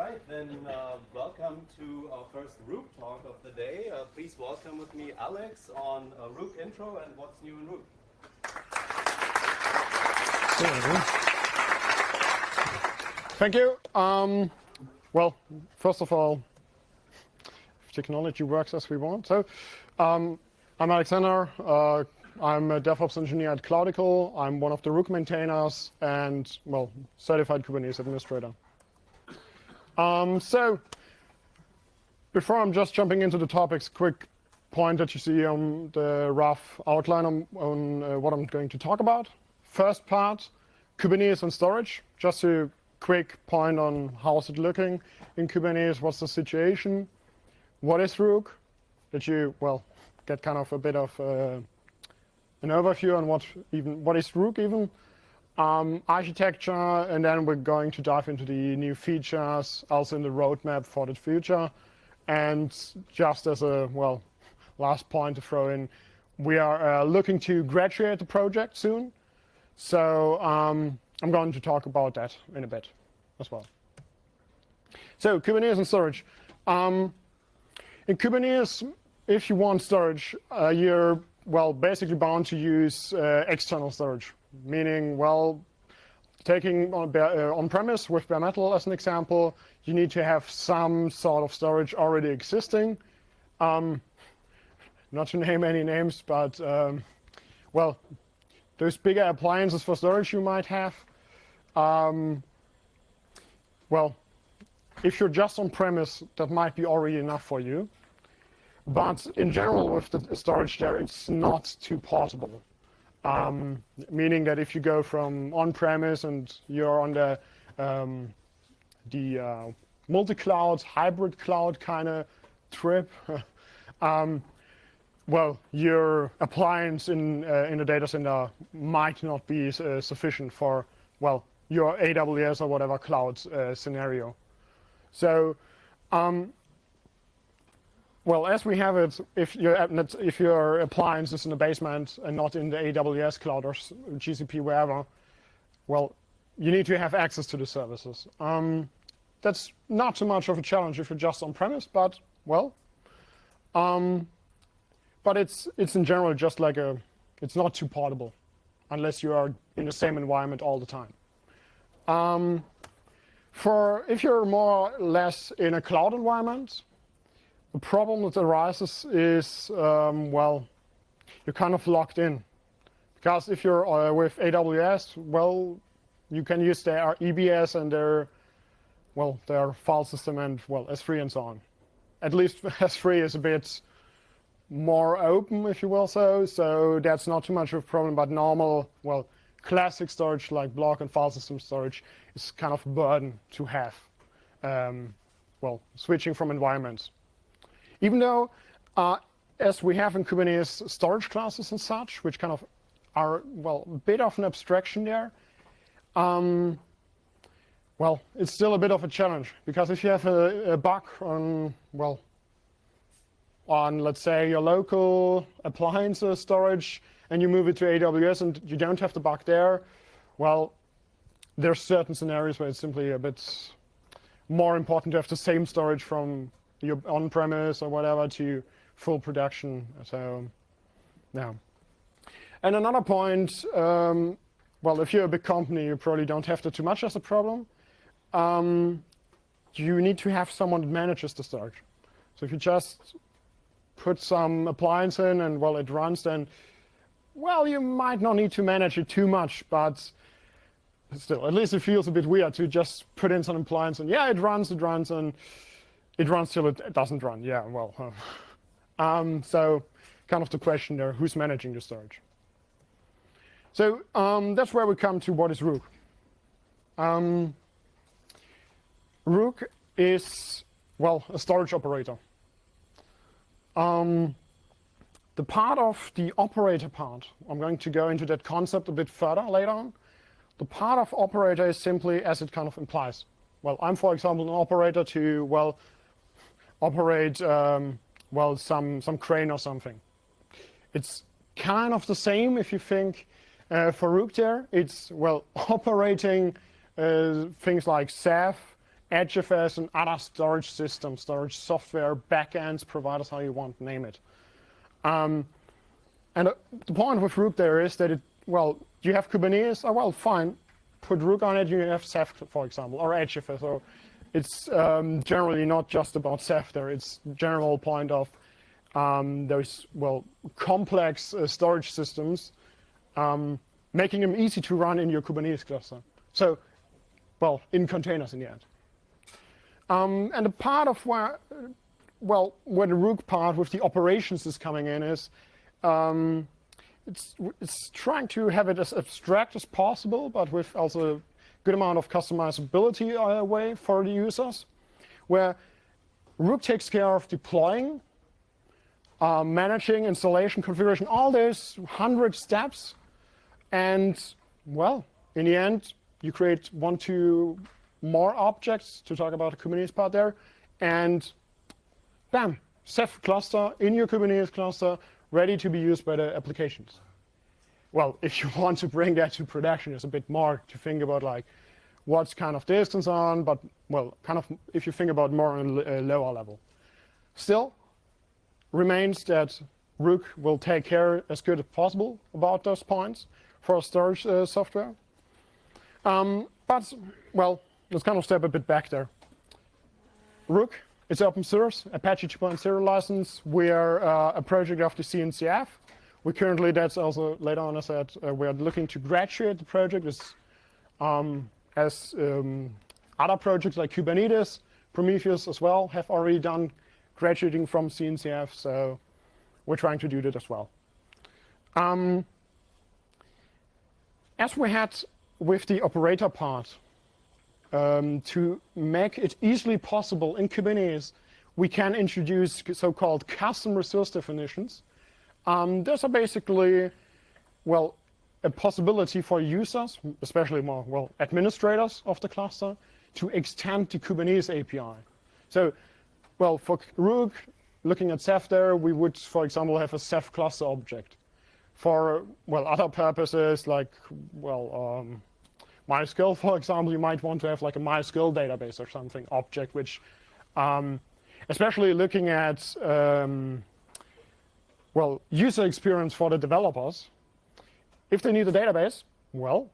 right, then welcome to our first Rook talk of the day. Please welcome with me Alex on Rook intro and what's new in Rook. Thank you. Well, first of all, if technology works as we want. So, I'm Alexander. I'm a DevOps engineer at Cloudical. I'm one of the Rook maintainers and, well, certified Kubernetes administrator. So, before I'm just jumping into the topics, quick point that you see on the rough outline on what I'm going to talk about. First part, Kubernetes and storage. Just a quick point on how's it looking in Kubernetes, what's the situation, what is Rook, that you, well, get kind of a bit of an overview on what is Rook even, architecture, and then we're going to dive into the new features, also in the roadmap for the future. And just as a, well, last point to throw in, we are looking to graduate the project soon. So I'm going to talk about that in a bit as well. So Kubernetes and storage. In Kubernetes, if you want storage, you're, well, basically bound to use external storage, meaning, well, taking on-premise with bare metal as an example, you need to have some sort of storage already existing. Not to name any names, but, well, those bigger appliances for storage you might have. Well, if you're just on-premise, that might be already enough for you. But in general, with the storage there, it's not too portable. Meaning that if you go from on-premise and you're on the multi-cloud, hybrid cloud kind of trip, well, your appliance in the data center might not be sufficient for, well, your AWS or whatever cloud scenario. So, well, as we have it, if your appliance is in the basement and not in the AWS cloud or GCP, wherever, well, you need to have access to the services. That's not too much of a challenge if you're just on-premise, but, well, but it's in general just like it's not too portable unless you are in the same environment all the time. If you're more or less in a cloud environment, the problem that arises is, well, you're kind of locked in. Because if you're with AWS, well, you can use their EBS and their file system and, well, S3 and so on. At least S3 is a bit more open, if you will, so that's not too much of a problem, but normal, well, classic storage like block and file system storage is kind of a burden to have, well, switching from environments. Even though, as we have in Kubernetes storage classes and such, which kind of are, well, a bit of an abstraction there, well, it's still a bit of a challenge, because if you have a bug on, well, on, let's say, your local appliance storage, and you move it to AWS and you don't have the bug there, well, there's certain scenarios where it's simply a bit more important to have the same storage from your on-premise or whatever to full production. So, yeah. And another point, well, if you're a big company, you probably don't have that too much as a problem. You need to have someone that manages the storage. So if you just put some appliance in and, well, it runs, then, well, you might not need to manage it too much, but still, at least it feels a bit weird to just put in some appliance and, yeah, it runs, and it runs till it doesn't run. Yeah, well, so kind of the question there, who's managing the storage? So that's where we come to what is Rook. Rook is, well, a storage operator. The part of the operator part, I'm going to go into that concept a bit further later on. The part of operator is simply as it kind of implies. Well, I'm, for example, an operator to, well, operate, well, some crane or something. It's kind of the same if you think for Rook there. It's, well, operating things like Ceph HFS and other storage systems, storage software, backends, providers, how you want, name it. And the point with Rook there is that you have Kubernetes, oh well, fine, put Rook on it, you have Ceph, for example, or HFS. So it's generally not just about Ceph there, it's general point of those, complex storage systems, making them easy to run in your Kubernetes cluster. So, in containers in the end. And the part of where the Rook part with the operations is coming in is, it's trying to have it as abstract as possible, but with also a good amount of customizability way for the users, where Rook takes care of deploying, managing, installation, configuration, all those 100 steps. And, in the end, you create 1, 2 more objects to talk about the Kubernetes part there, and bam, Ceph cluster in your Kubernetes cluster, ready to be used by the applications. Well, if you want to bring that to production, there's a bit more to think about, like what's kind of distance on, but if you think about more on a lower level. Still, remains that Rook will take care as good as possible about those points for storage software. But let's kind of step a bit back there. Rook, it's open source, Apache 2.0 license. We're a project of the CNCF. We currently, that's also later on I said, we're looking to graduate the project as other projects like Kubernetes, Prometheus as well have already done graduating from CNCF, so we're trying to do that as well. As we had with the operator part, to make it easily possible in Kubernetes, we can introduce so-called custom resource definitions. Those are basically, a possibility for users, especially more, administrators of the cluster, to extend the Kubernetes API. So, for Rook, looking at Ceph there, we would, for example, have a Ceph cluster object. For, other purposes like, MySQL, for example, you might want to have like a MySQL database or something object, which, especially looking at, user experience for the developers. If they need a database, go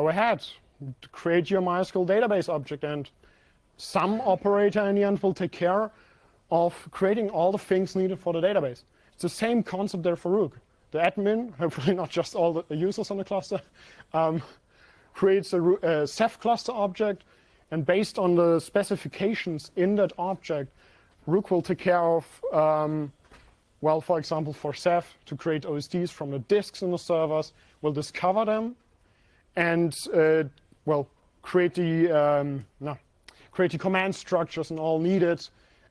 ahead, create your MySQL database object, and some operator in the end will take care of creating all the things needed for the database. It's the same concept there for Rook. The admin, hopefully not just all the users on the cluster, creates a Ceph cluster object, and based on the specifications in that object, Rook will take care of, for example, for Ceph, to create OSDs from the disks in the servers, will discover them, and create the command structures and all needed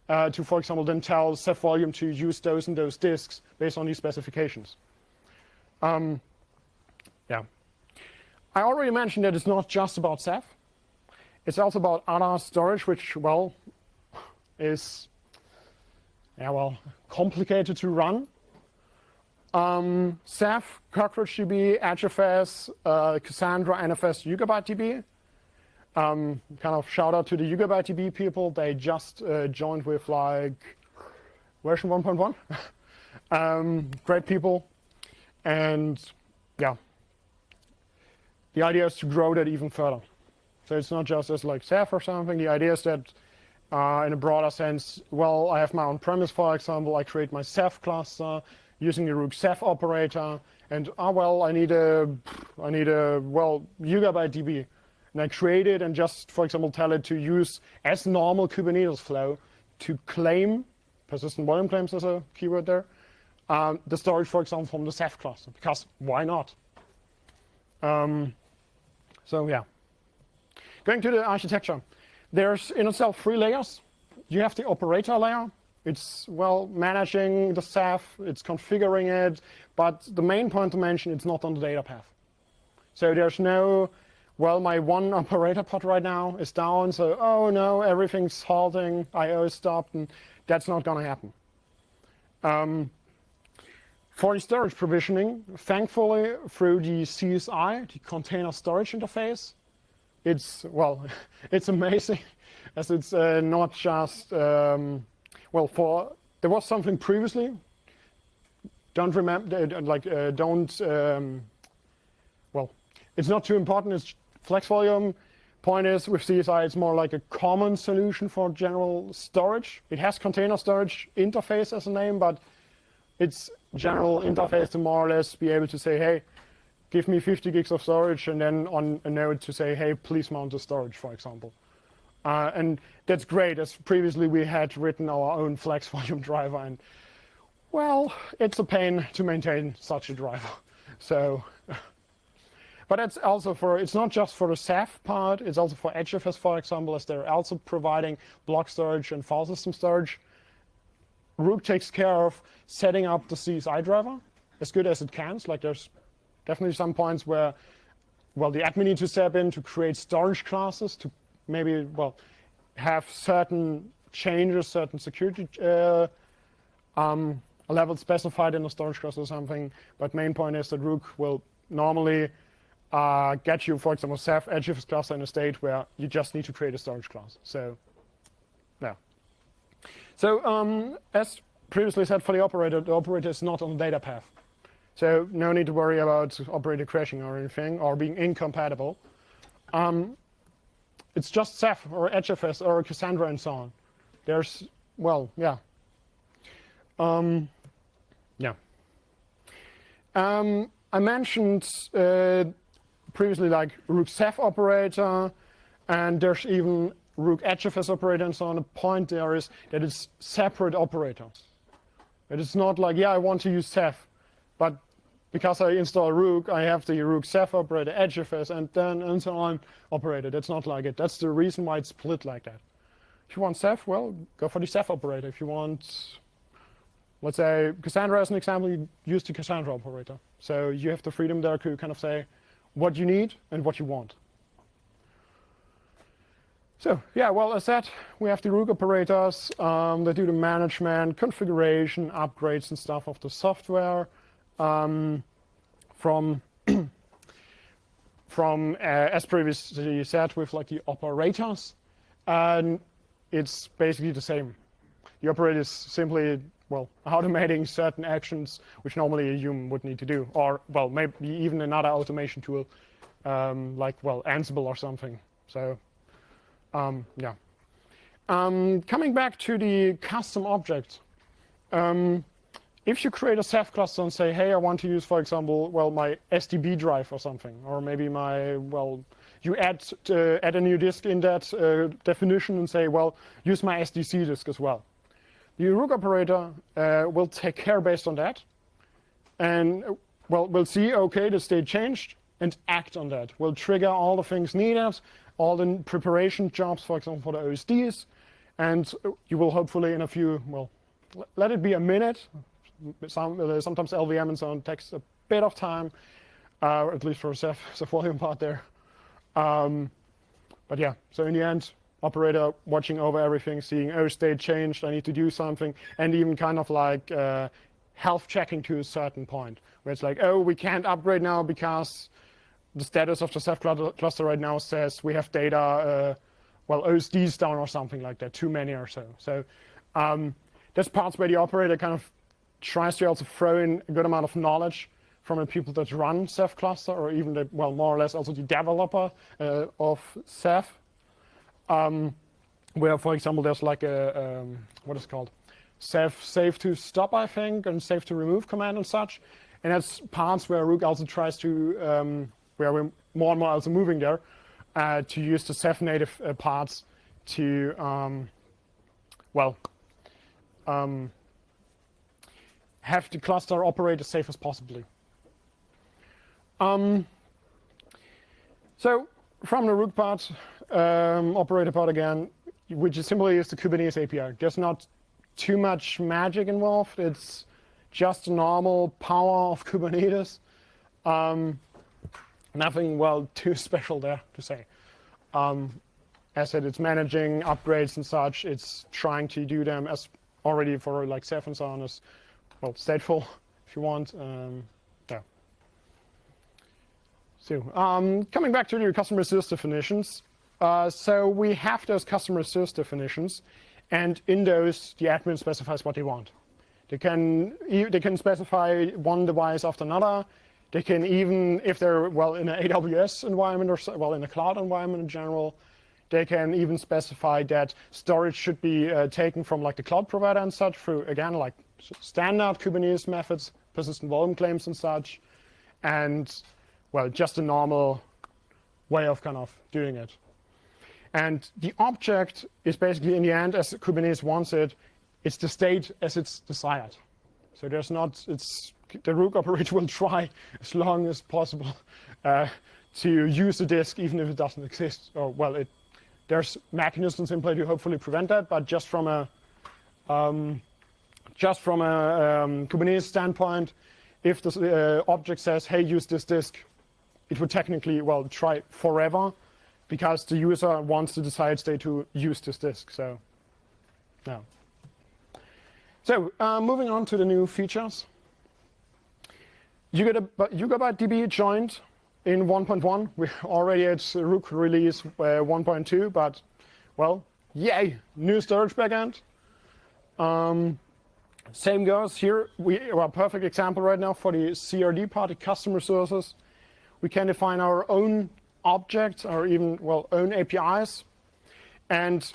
to, for example, then tell Ceph volume to use those and those disks based on these specifications. I already mentioned that it's not just about Ceph. It's also about other storage, which, is, complicated to run. Ceph, CockroachDB, HFS, Cassandra, NFS, UGBDB. Kind of shout out to the UGBDB people. They just joined with version 1.1. Great people. And the idea is to grow that even further. So it's not just as like Ceph or something. The idea is that in a broader sense, I have my on-premise, for example, I create my Ceph cluster using the Rook Ceph operator, and I need a UGBDB. And I create it and just, for example, tell it to use as normal Kubernetes flow to claim, persistent volume claims is a keyword there, the storage, for example, from the Ceph cluster, because why not? Going to the architecture. There's in itself 3 layers. You have the operator layer. It's, managing the Ceph, it's configuring it, but the main point to mention, it's not on the data path. So there's no, my one operator pod right now is down, so, oh no, everything's halting, I/O stopped, and that's not gonna happen. For the storage provisioning, thankfully, through the CSI, the container storage interface, it's, well, it's amazing as it's not just, well, there was something previously, don't remember, well, it's not too important, it's flex volume. Point is, with CSI, it's more like a common solution for general storage. It has container storage interface as a name, but it's general interface to more or less be able to say, hey, give me 50 gigs of storage, and then on a node to say, hey, please mount the storage, for example. And that's great, as previously we had written our own flex volume driver, and well, it's a pain to maintain such a driver. So, but it's also it's not just for the Ceph part, it's also for HFS, for example, as they're also providing block storage and file system storage. Rook takes care of setting up the CSI driver as good as it can. Like there's definitely some points where, well, the admin needs to step in to create storage classes to maybe, well, have certain changes, certain security levels specified in the storage class or something. But main point is that Rook will normally get you, for example, Ceph HFS cluster in a state where you just need to create a storage class. So, yeah. So, as previously said for the operator is not on the data path. So no need to worry about operator crashing or anything, or being incompatible. It's just Ceph or HFS or Cassandra and so on. There's, well, yeah. Yeah. I mentioned previously like Rook Ceph operator, and there's even Rook HFS operator and so on. The point there is that it's separate operators. It is not like, yeah, I want to use Ceph, but because I install Rook, I have the Rook Ceph operator, HFS, and then and so on operated. It's not like it. That's the reason why it's split like that. If you want Ceph, well, go for the Ceph operator. If you want, let's say, Cassandra as an example, you use the Cassandra operator. So you have the freedom there to kind of say what you need and what you want. So yeah, well, as said, we have the Rook operators that do the management, configuration, upgrades and stuff of the software from as previously said, with like the operators, and it's basically the same. The operator is simply, well, automating certain actions which normally a human would need to do, or well, maybe even another automation tool like, well, Ansible or something. So. Yeah. Coming back to the custom object, if you create a Ceph cluster and say, hey, I want to use, for example, well, my SDB drive or something, or maybe my, well, you add a new disk in that definition and say, well, use my SDC disk as well. The Rook operator will take care based on that, and well, we'll see, okay, the state changed, and act on that. We'll trigger all the things needed, all the preparation jobs, for example, for the OSDs, and you will hopefully in a few, well, let it be a minute. Sometimes LVM and so on takes a bit of time, at least for the Ceph volume part there. But yeah, so in the end, operator watching over everything, seeing, oh, state changed, I need to do something, and even kind of like health checking to a certain point, where it's like, oh, we can't upgrade now because the status of the Ceph cluster right now says we have data, well, OSDs down or something like that, too many or so. So there's parts where the operator kind of tries to also throw in a good amount of knowledge from the people that run Ceph cluster, or even the, well, more or less also the developer of Ceph, where, for example, there's like a, what is it called? Ceph save to stop, I think, and save to remove command and such. And that's parts where Rook also tries to, where we're more and more also moving there, to use the Ceph native parts to, well, have the cluster operate as safe as possibly. So from the Rook part, operator part again, which is simply is the Kubernetes API. There's not too much magic involved. It's just normal power of Kubernetes. Nothing, well, too special there to say. As I said, it's managing upgrades and such. It's trying to do them as already for like Ceph and so on as, well, stateful if you want. Yeah. So coming back to your customer resource definitions. So we have those customer resource definitions, and in those, the admin specifies what they want. They can specify one device after another. They can even, if they're in an AWS environment or in a cloud environment in general, they can even specify that storage should be taken from like the cloud provider and such through, again, like standard Kubernetes methods, persistent volume claims and such, and just a normal way of kind of doing it. And the object is basically, in the end, as Kubernetes wants it, it's the state as it's desired. So there's not, the Rook operator will try as long as possible to use the disk, even if it doesn't exist. Or there's mechanisms in play to hopefully prevent that, but just from a Kubernetes standpoint, if the object says, "Hey, use this disk," it would technically try forever, because the user wants the desired state to use this disk. So, yeah. So moving on to the new features. Yugabyte DB joined in 1.1. We're already at Rook release 1.2, but yay, new storage backend. Same goes here. We are a perfect example right now for the CRD part, the custom resources. We can define our own objects or even own APIs, and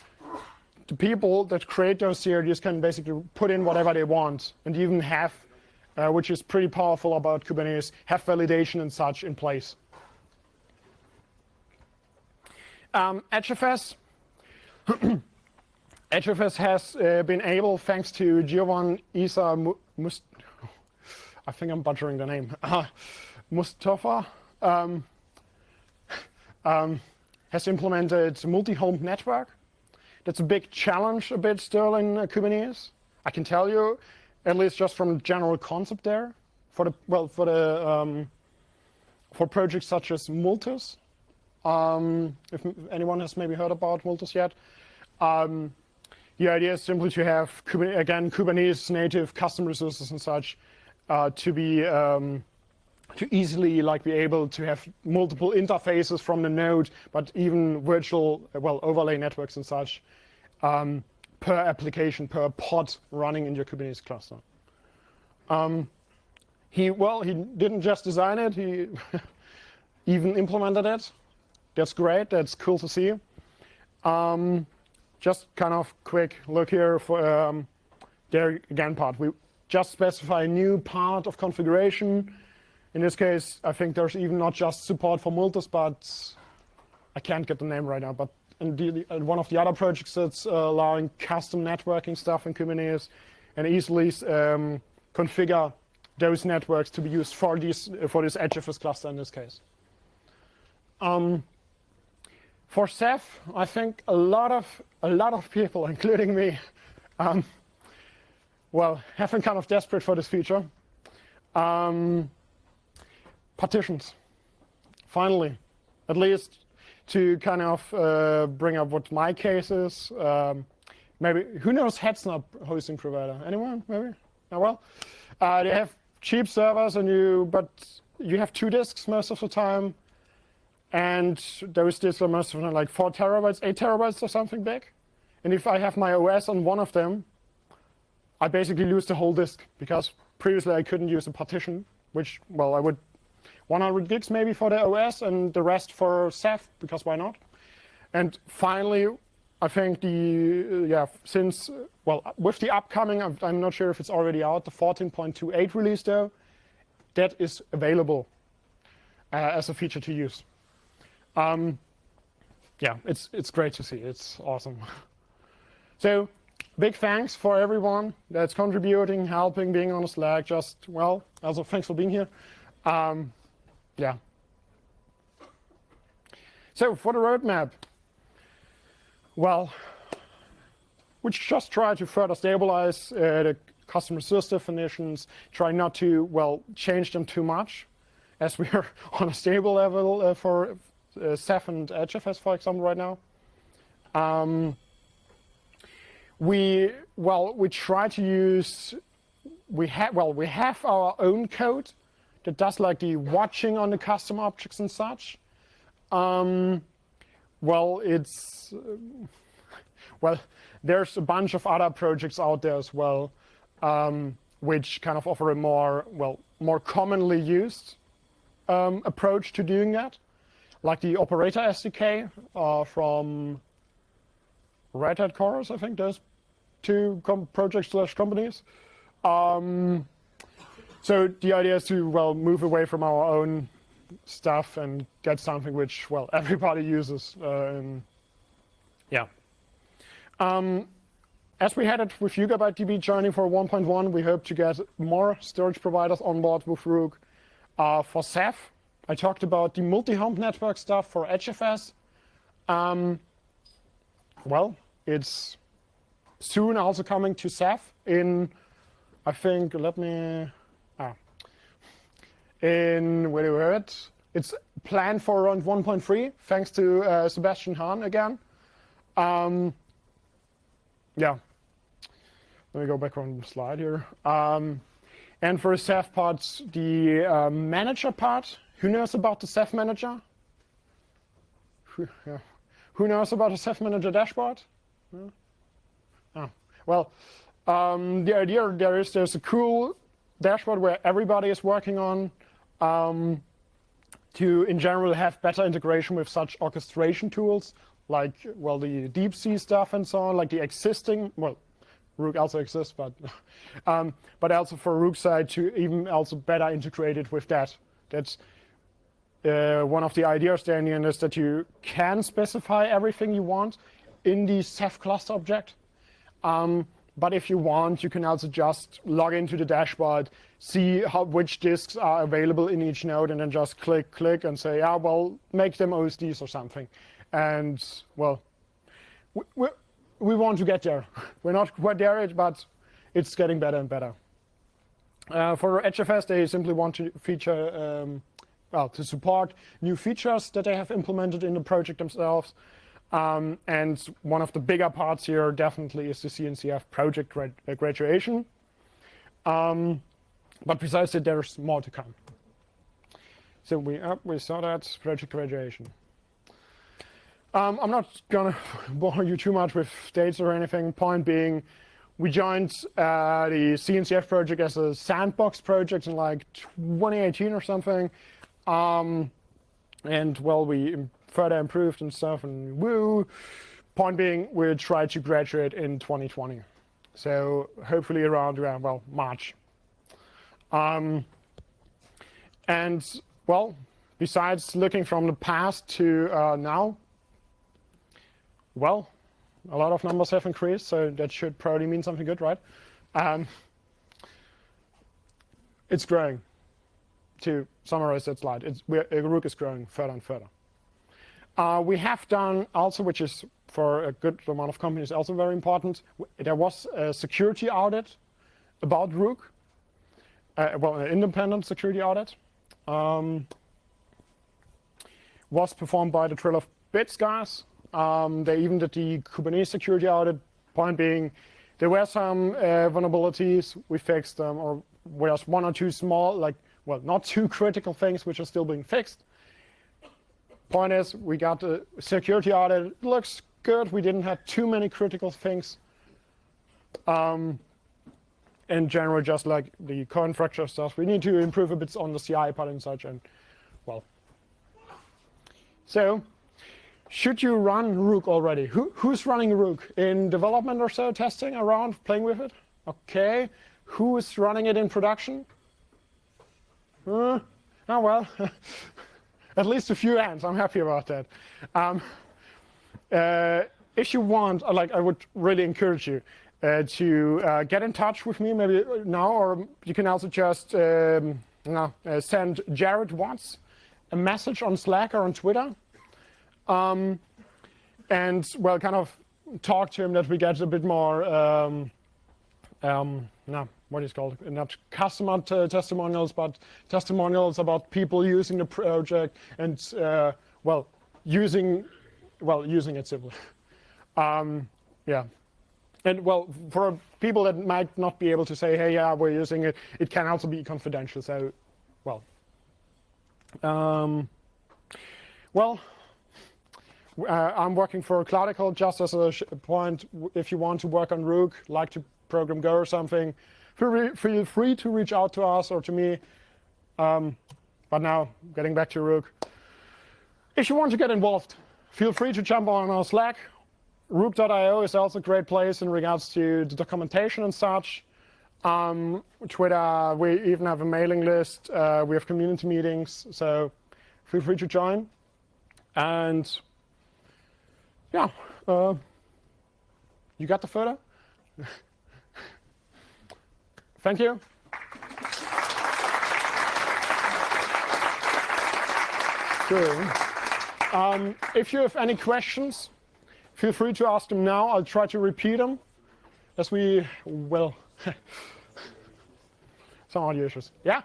the people that create those CRDs can basically put in whatever they want, and even have, which is pretty powerful about Kubernetes, have validation and such in place. HFS. HFS has been able, thanks to Giovan Isa I think I'm butchering the name, Mustafa, has implemented multi-home network. That's a big challenge a bit still in Kubernetes. I can tell you, at least just from the general concept there, for projects such as Multus. If anyone has maybe heard about Multus yet. The idea is simply to have, again, Kubernetes native custom resources and such to easily be able to have multiple interfaces from the node, but even virtual overlay networks and such per application, per pod running in your Kubernetes cluster. He didn't just design it, he even implemented it. That's great, that's cool to see. Just kind of quick look here for their again part. We just specify a new part of configuration. In this case, I think there's even not just support for Multus, but I can't get the name right now. But in one of the other projects that's allowing custom networking stuff in Kubernetes and easily configure those networks to be used for this HFS cluster in this case. For Ceph, I think a lot of people, including me, have been kind of desperate for this feature. Partitions, finally, at least to kind of bring up what my case is. Maybe, who knows Headsnap hosting provider? Anyone, maybe? Oh, they have cheap servers, but you have 2 disks most of the time. And those disks are most of them like 4 terabytes, 8 terabytes or something big. And if I have my OS on one of them, I basically lose the whole disk, because previously I couldn't use a partition, which, I would 100 gigs maybe for the OS and the rest for Ceph, because why not? And finally, I think since with the upcoming, I'm not sure if it's already out, the 14.28 release though, that is available as a feature to use. It's great to see. It's awesome. So big thanks for everyone that's contributing, helping, being on the Slack. Also thanks for being here. So for the roadmap, we just try to further stabilize the custom resource definitions, try not to, change them too much, as we are on a stable level for Ceph and HFS, for example, right now. We try to use, we have our own code that does like the watching on the custom objects and such. Well, there's a bunch of other projects out there as well, which kind of offer a more commonly used approach to doing that, like the Operator SDK from Red Hat Chorus, I think there's two projects/companies. So the idea is to move away from our own stuff and get something which everybody uses. As we headed with UGDB journey for 1.1, we hope to get more storage providers on board with Rook. For Ceph, I talked about the multi-home network stuff for HFS. It's soon also coming to Ceph in, I think, where do we have it? It's planned for around 1.3, thanks to Sebastian Hahn again. Let me go back on the slide here. And for the Ceph parts, the manager part, who knows about the Ceph manager? Who knows about the Ceph manager dashboard? The idea there's a cool dashboard where everybody is working on to, in general, have better integration with such orchestration tools, like, the deep sea stuff and so on, like the existing, Rook also exists, but also for Rook side to even also better integrate it with that. That's one of the ideas there in the end, is that you can specify everything you want in the Ceph cluster object. But if you want, you can also just log into the dashboard, see which disks are available in each node, and then just click and say, make them OSDs or something. And we want to get there. We're not quite there yet, but it's getting better and better. For HFS, they simply want to to support new features that they have implemented in the project themselves. And one of the bigger parts here definitely is the CNCF project graduation. But besides that, there's more to come. So we saw that project graduation. I'm not gonna bore you too much with dates or anything. Point being, we joined the CNCF project as a sandbox project in like 2018 or something. And we further improved and stuff, and woo. Point being, we'll try to graduate in 2020. So hopefully around March. And besides looking from the past to now, a lot of numbers have increased, so that should probably mean something good, right? It's growing. To summarize that slide, Rook is growing further and further. We have done also, which is for a good amount of companies also very important, there was a security audit about Rook, an independent security audit. Was performed by the Trail of Bits guys. They even did the Kubernetes security audit, point being there were some vulnerabilities, we fixed them, or there's one or two small, not too critical things which are still being fixed. Point is, we got the security audit, it looks good, we didn't have too many critical things. In general, just like the core infrastructure stuff, we need to improve a bit on the CI part and such, and so, should you run Rook already? Who's running Rook? In development or so, testing around, playing with it? Okay. Who is running it in production? At least a few hands. I'm happy about that. If you want, I would really encourage you to get in touch with me, maybe now, or you can also just send Jared Watts a message on Slack or on Twitter, and kind of talk to him that we get a bit more what is called, not customer testimonials, but testimonials about people using the project and using it simply. And for people that might not be able to say, hey, yeah, we're using it, it can also be confidential. So, Well, I'm working for Cloudical. Just as a point, if you want to work on Rook, like to program Go or something, feel free to reach out to us or to me. But now, getting back to Rook. If you want to get involved, feel free to jump on our Slack. Rook.io is also a great place in regards to the documentation and such. Twitter, we even have a mailing list. We have community meetings, so feel free to join. And yeah, you got the photo? Thank you. Good. If you have any questions, feel free to ask them now. I'll try to repeat them as we will. Some audio issues. Yeah?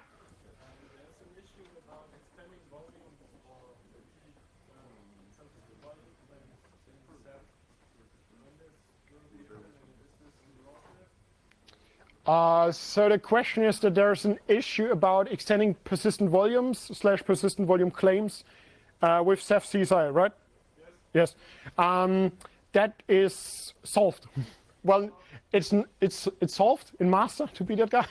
So the question is that there's an issue about extending persistent volumes / persistent volume claims with Ceph CSI, right? Yes. That is solved. Well, it's solved in master, to be that guy,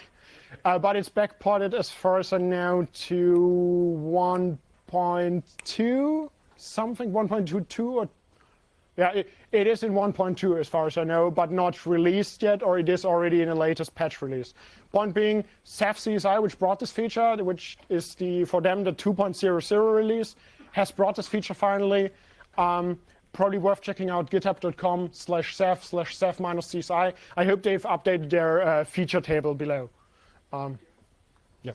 but it's backported as far as I know to 1.2 something, 1.22 or. Yeah, it is in 1.2 as far as I know, but not released yet, or it is already in the latest patch release. Point being, Ceph CSI, which brought this feature, which is for them the 2.00 release, has brought this feature finally. Probably worth checking out github.com/ceph/ceph-CSI. I hope they've updated their feature table below. Yeah. Is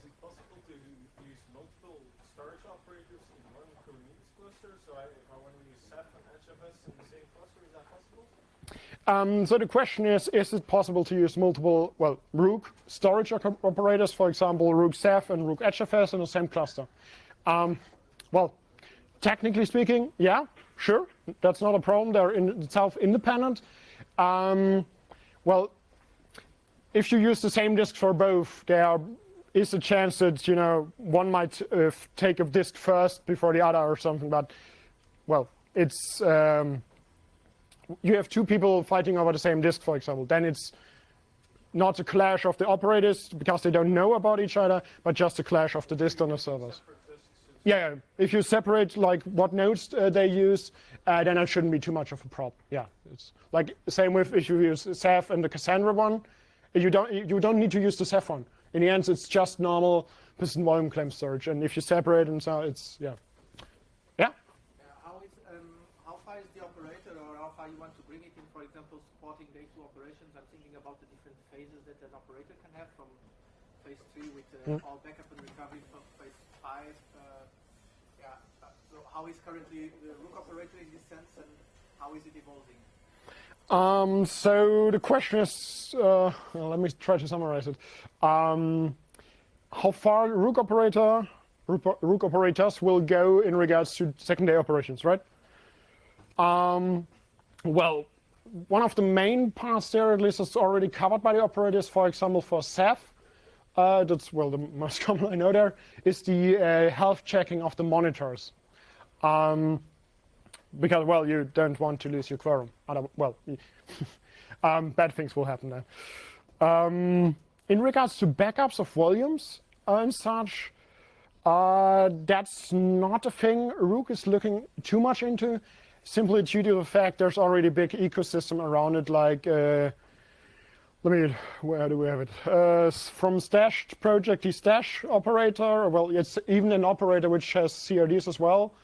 it possible to use multiple storage operators in one Kubernetes cluster? So I want to use Ceph and HFS in the same cluster. Is that possible? So the question is it possible to use multiple, well, Rook storage operators, for example, Rook Ceph and Rook HFS in the same cluster? Well, technically speaking, yeah, sure. That's not a problem. They're in itself independent. Well, if you use the same disk for both, there is a chance that one might take a disk first before the other or something. But well, it's you have two people fighting over the same disk, for example. Then it's not a clash of the operators because they don't know about each other, but just a clash of the disk on the servers. Yeah, if you separate like what nodes they use, then it shouldn't be too much of a problem. Yeah, it's like same with if you use Ceph and the Cassandra one, you don't need to use the Ceph one. In the end, it's just normal persistent volume claim storage, and if you separate and so it's yeah. How far is the operator, or how far you want to bring it in? For example, supporting day 2 operations. I'm thinking about the different phases that an operator can have, from phase 3 with all backup and recovery, from phase 5. So how is currently the Rook operator in this sense, and how is it evolving? So the question is, let me try to summarize it. How far Rook operators will go in regards to second-day operations, right? Well, one of the main parts there, at least, is already covered by the operators. For example, for Ceph, that's well the most common I know there is the health checking of the monitors. Because, well, you don't want to lose your quorum. Bad things will happen then. In regards to backups of volumes and such, that's not a thing Rook is looking too much into, simply due to the fact there's already a big ecosystem around it, like, where do we have it? From Stash project, the Stash operator, well, it's even an operator which has CRDs as well.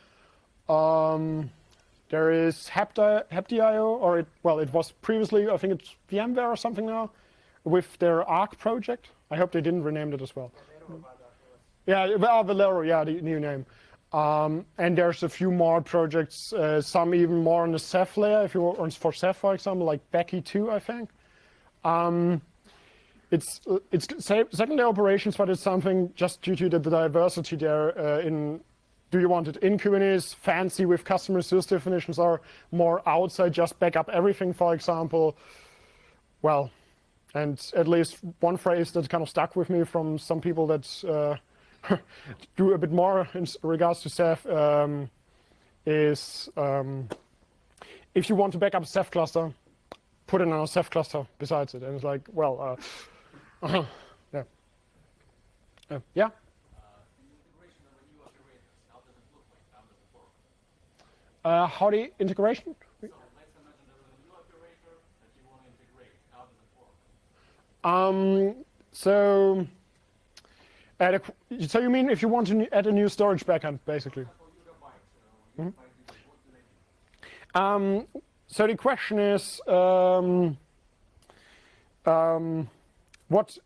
There is Hepti.io, or it was previously, I think it's VMware or something now, with their Arc project. I hope they didn't rename it as well. Yeah, Valero, yeah, the new name. And there's a few more projects, some even more on the Ceph layer, if you want for Ceph, for example, like Becky 2, I think. It's secondary operations, but it's something just due to the diversity there in. Do you want it in Kubernetes, fancy with custom resource definitions, or more outside, just back up everything, for example? Well, and at least one phrase that kind of stuck with me from some people that do a bit more in regards to Ceph is if you want to back up a Ceph cluster, put in a Ceph cluster besides it. And it's like, well, yeah. Yeah? How the integration? So let's imagine there is a new operator that you want to integrate. How does it work? So you mean if you want to add a new storage backend, basically? So the question is, what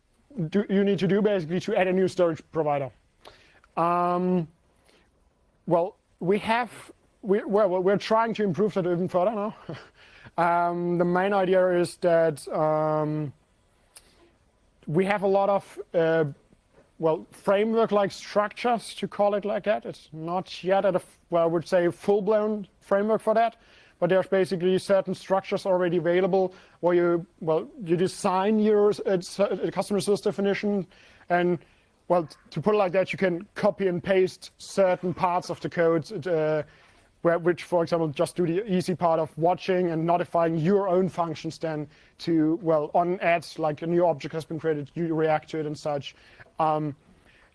do you need to do basically to add a new storage provider? Well, we're trying to improve that even further now. The main idea is that we have a lot of framework-like structures, to call it like that. It's not yet at I would say full-blown framework for that, but there's basically certain structures already available where you design your customer source definition, and to put it like that, you can copy and paste certain parts of the code, which, for example, just do the easy part of watching and notifying your own functions then to, on ads, like a new object has been created, you react to it and such.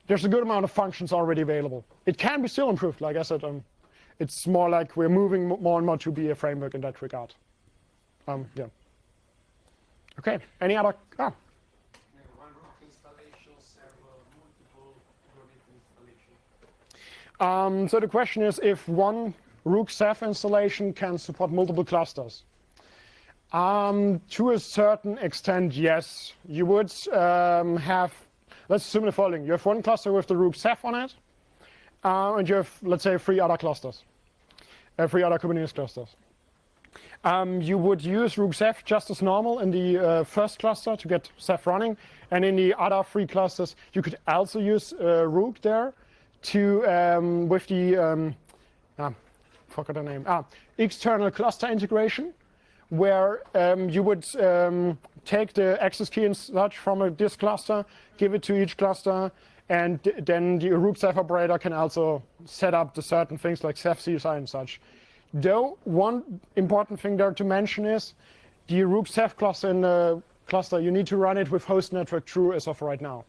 There's a good amount of functions already available. It can be still improved, like I said. It's more like we're moving more and more to be a framework in that regard. Yeah. Okay, any other? One Rook installation server, multiple Kubernetes installation. So the question is if one Rook Ceph installation can support multiple clusters. To a certain extent, yes. You would have, let's assume the following. You have one cluster with the Rook Ceph on it, and you have, let's say, 3 other clusters, 3 other Kubernetes clusters. You would use Rook Ceph just as normal in the first cluster to get Ceph running, and in the other 3 clusters, you could also use Rook there to, with the, forgot the name, external cluster integration, where you would take the access key and such from this cluster, give it to each cluster, and then the Rook Ceph operator can also set up the certain things like Ceph CSI and such. Though one important thing there to mention is the Rook Ceph cluster in the cluster, you need to run it with host network true as of right now.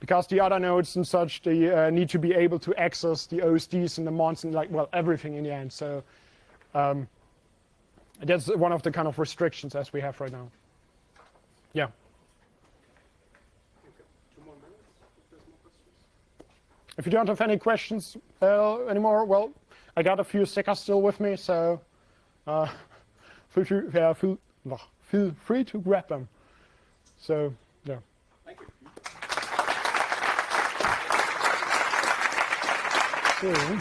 Because the other nodes and such, they need to be able to access the OSDs and the mons and everything in the end. So that's one of the kind of restrictions as we have right now. Yeah. Okay. 2 more minutes if there's more questions. If you don't have any questions anymore, I got a few stickers still with me, so feel free to grab them. So, yeah. Thank you. Cool.